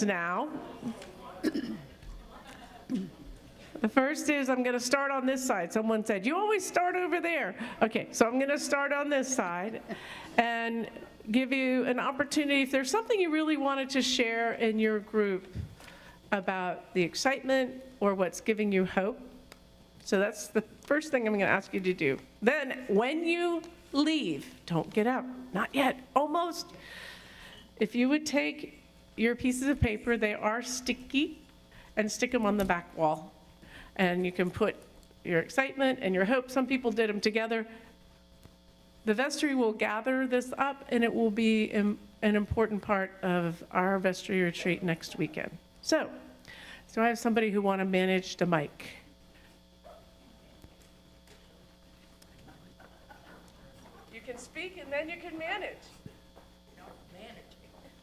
now. The first is I'm going to start on this side. Someone said, you always start over there. Okay, so I'm going to start on this side and give you an opportunity. If there's something you really wanted to share in your group about the excitement or what's giving you hope. So that's the first thing I'm going to ask you to do. Then when you leave, don't get out. Not yet, almost. If you would take your pieces of paper, they are sticky, and stick them on the back wall. And you can put your excitement and your hope. Some people did them together. The vestry will gather this up, and it will be an important part of our vestry retreat next weekend. So I have somebody who want to manage the mic. You can speak, and then you can manage.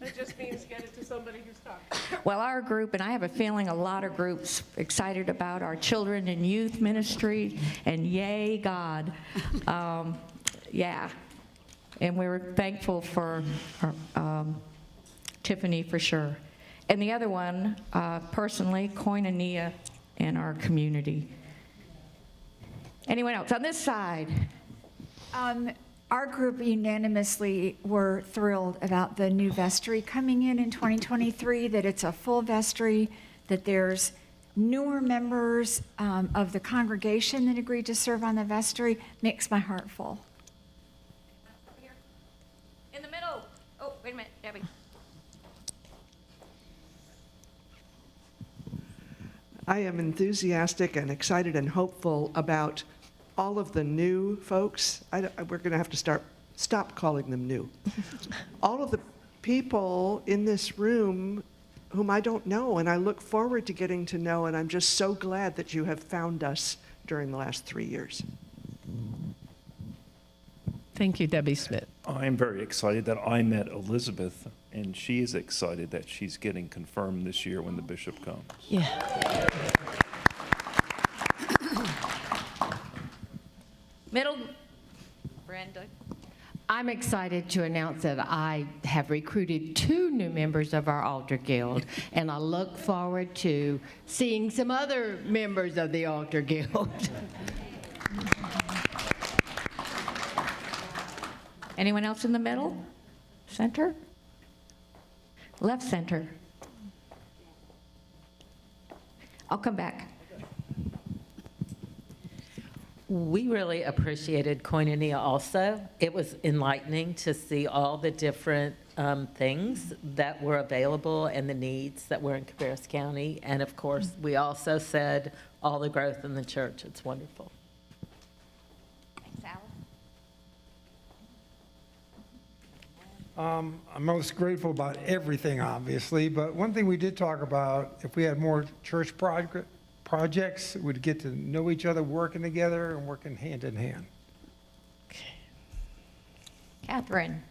That just means get it to somebody who's talking. Well, our group, and I have a feeling a lot of groups excited about our children and youth ministry, and yay, God. Yeah. And we were thankful for Tiffany for sure. And the other one, personally, koinonia in our community. Anyone else on this side? Our group unanimously were thrilled about the new vestry coming in 2023, that it's a full vestry, that there's newer members of the congregation that agreed to serve on the vestry. Makes my heart full. In the middle. Oh, wait a minute, Debbie. I am enthusiastic and excited and hopeful about all of the new folks. We're going to have to stop calling them new. All of the people in this room whom I don't know, and I look forward to getting to know, and I'm just so glad that you have found us during the last 3 years. Thank you, Debbie Smith. I'm very excited that I met Elizabeth, and she is excited that she's getting confirmed this year when the bishop comes. Yeah. Middle. Brenda. I'm excited to announce that I have recruited 2 new members of our Altar Guild, and I look forward to seeing some other members of the Altar Guild. Anyone else in the middle? Center? Left center? I'll come back. We really appreciated Koinonia also. It was enlightening to see all the different things that were available and the needs that were in Cabarrus County. And of course, we also said all the growth in the church. It's wonderful. Thanks, Alan. I'm most grateful about everything, obviously, but one thing we did talk about, if we had more church projects, we'd get to know each other, working together and working hand in hand. Catherine.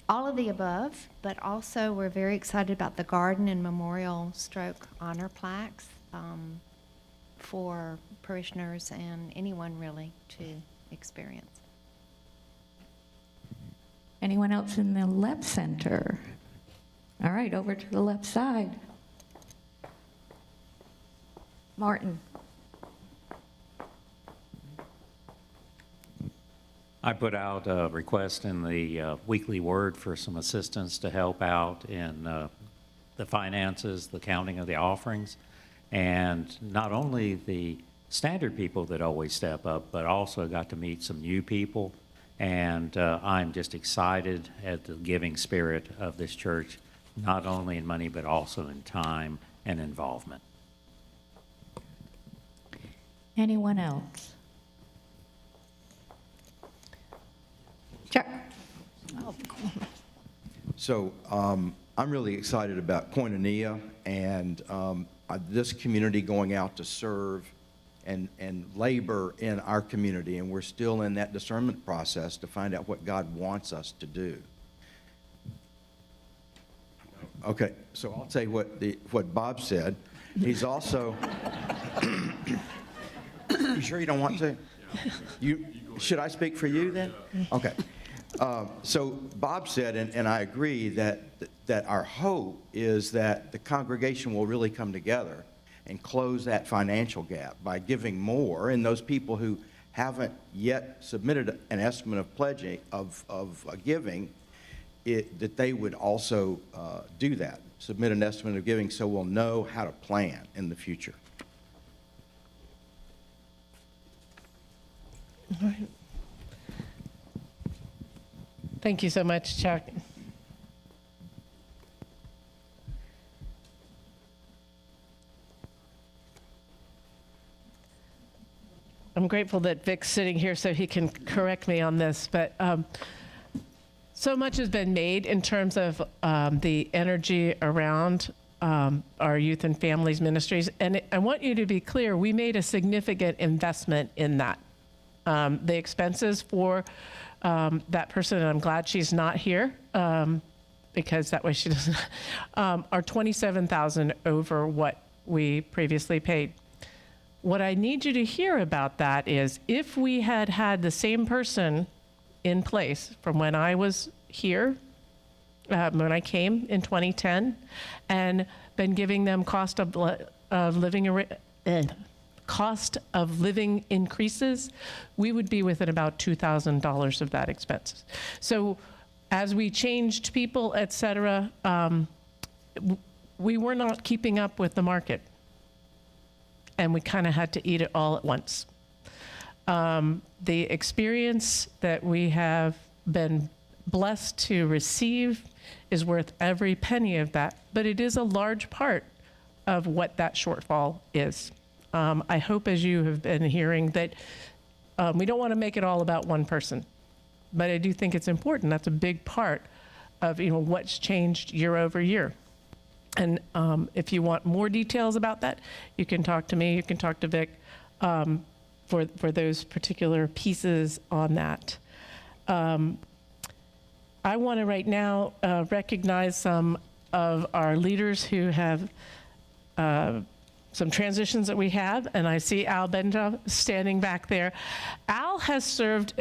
All of the above, but also we're very excited about the garden and memorial stroke honor plaques for parishioners and anyone really to experience. Anyone else in the left center? All right, over to the left side. Martin. I put out a request in the Weekly Word for some assistance to help out in the finances, the counting of the offerings, and not only the standard people that always step up, but also got to meet some new people, and I'm just excited at the giving spirit of this church, not only in money, but also in time and involvement. Anyone else? Chuck. So I'm really excited about Koinonia and this community going out to serve and labor in our community, and we're still in that discernment process to find out what God wants us to do. Okay, so I'll tell you what Bob said. He's also. You sure you don't want to? Should I speak for you then? Okay. So Bob said, and I agree, that our hope is that the congregation will really come together and close that financial gap by giving more, and those people who haven't yet submitted an estimate of pledging, of giving, that they would also do that, submit an estimate of giving, so we'll know how to plan in the future. All right. Thank you so much, Chuck. I'm grateful that Vic's sitting here so he can correct me on this, but so much has been made in terms of the energy around our youth and families ministries, and I want you to be clear, we made a significant investment in that. The expenses for that person, and I'm glad she's not here, because that way she doesn't, are $27,000 over what we previously paid. What I need you to hear about that is if we had had the same person in place from when I was here, when I came in 2010, and been giving them cost of living increases, we would be within about $2,000 of that expense. So as we changed people, et cetera, we were not keeping up with the market. And we kind of had to eat it all at once. The experience that we have been blessed to receive is worth every penny of that, but it is a large part of what that shortfall is. I hope, as you have been hearing, that we don't want to make it all about one person, but I do think it's important. That's a big part of what's changed year over year. And if you want more details about that, you can talk to me, you can talk to Vic for those particular pieces on that. I want to right now recognize some of our leaders who have some transitions that we have, and I see Al Benja standing back there. Al has served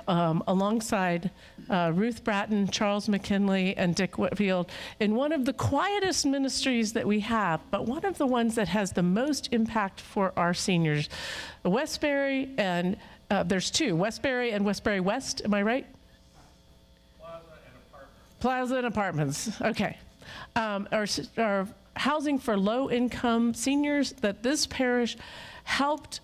alongside Ruth Bratton, Charles McKinley, and Dick Whitfield in one of the quietest ministries that we have, but one of the ones that has the most impact for our seniors. Westbury, and there's two, Westbury and Westbury West, am I right? Plaza and Apartments, okay. Our housing for low-income seniors that this parish helped,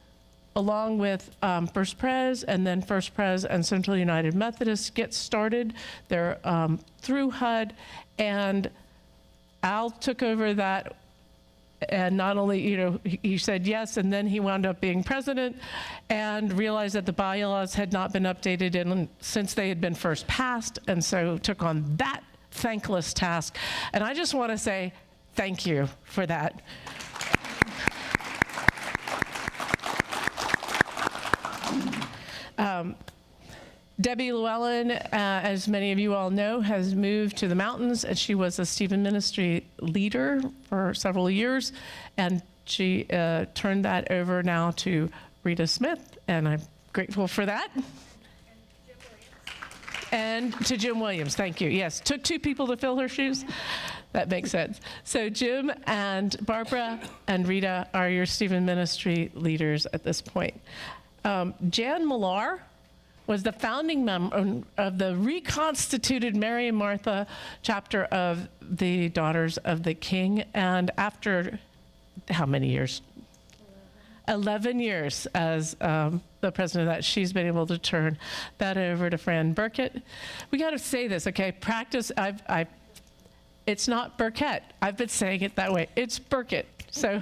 along with First Pres and then First Pres and Central United Methodist, get started. They're through HUD, and Al took over that. And not only, he said yes, and then he wound up being president and realized that the bylaws had not been updated since they had been first passed, and so took on that thankless task. And I just want to say thank you for that. Debbie Llewellyn, as many of you all know, has moved to the mountains, and she was a Stephen ministry leader for several years, and she turned that over now to Rita Smith, and I'm grateful for that. And to Jim Williams, thank you. Yes, took two people to fill her shoes. That makes sense. So Jim and Barbara and Rita are your Stephen ministry leaders at this point. Jan Millar was the founding member of the reconstituted Mary and Martha chapter of the Daughters of the King. And after how many years? 11 years as the president of that, she's been able to turn that over to Fran Burkett. We got to say this, okay? Practice, it's not Burkett. I've been saying it that way. It's Burkett. So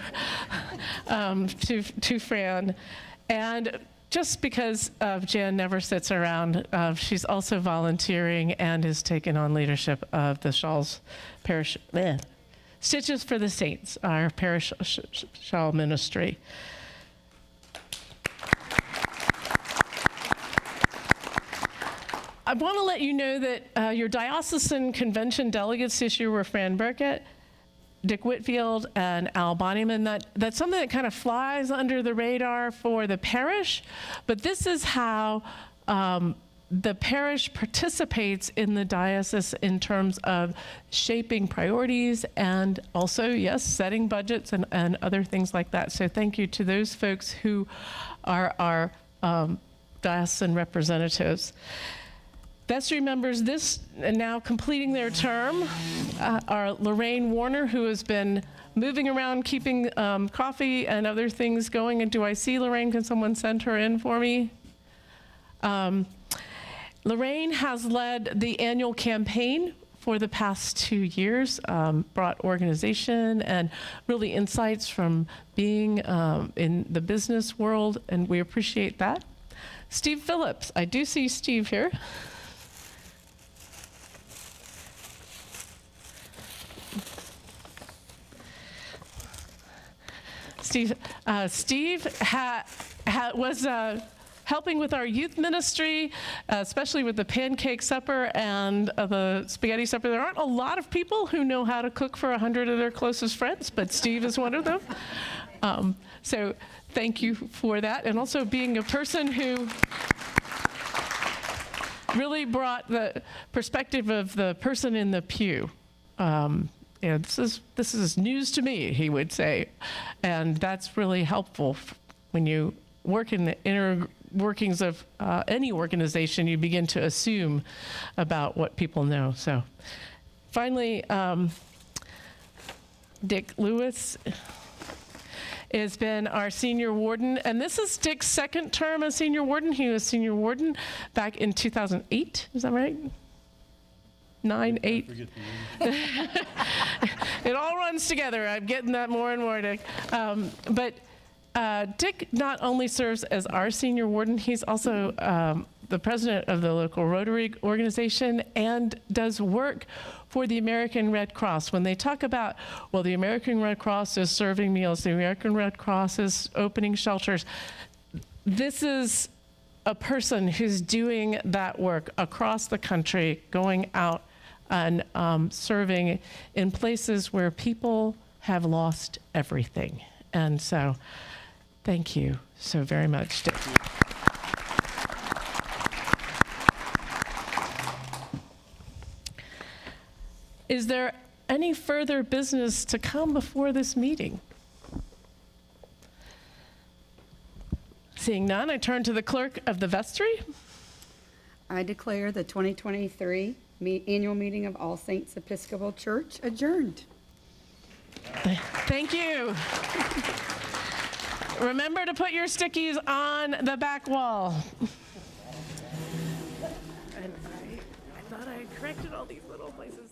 to Fran. And just because Jan never sits around, she's also volunteering and has taken on leadership of the Shawls Parish, Stitches for the Saints, our parish shawl ministry. I want to let you know that your diocesan convention delegates this year were Fran Burkett, Dick Whitfield, and Al Bonnyman. That's something that kind of flies under the radar for the parish, but this is how the parish participates in the diocese in terms of shaping priorities and also, yes, setting budgets and other things like that. So thank you to those folks who are our diocesan representatives. Vestry members this now completing their term are Lorraine Warner, who has been moving around, keeping coffee and other things going. And do I see Lorraine? Can someone send her in for me? Lorraine has led the annual campaign for the past 2 years, brought organization and really insights from being in the business world, and we appreciate that. Steve Phillips, I do see Steve here. Steve was helping with our youth ministry, especially with the pancake supper and the spaghetti supper. There aren't a lot of people who know how to cook for 100 of their closest friends, but Steve is one of them. So thank you for that. And also being a person who really brought the perspective of the person in the pew. This is news to me, he would say. And that's really helpful when you work in the inner workings of any organization. You begin to assume about what people know. So finally, Dick Lewis has been our senior warden. And this is Dick's second term as senior warden. He was senior warden back in 2008. Is that right? 9, 8. It all runs together. I'm getting that more and more, Dick. But Dick not only serves as our senior warden, he's also the president of the local Rotary organization and does work for the American Red Cross. When they talk about, well, the American Red Cross is serving meals, the American Red Cross is opening shelters, this is a person who's doing that work across the country, going out and serving in places where people have lost everything. And so, thank you so very much, Dick. Is there any further business to come before this meeting? Seeing none, I turn to the clerk of the vestry. I declare the 2023 annual meeting of All Saints Episcopal Church adjourned. Thank you. Remember to put your stickies on the back wall. And I thought I corrected all these little places.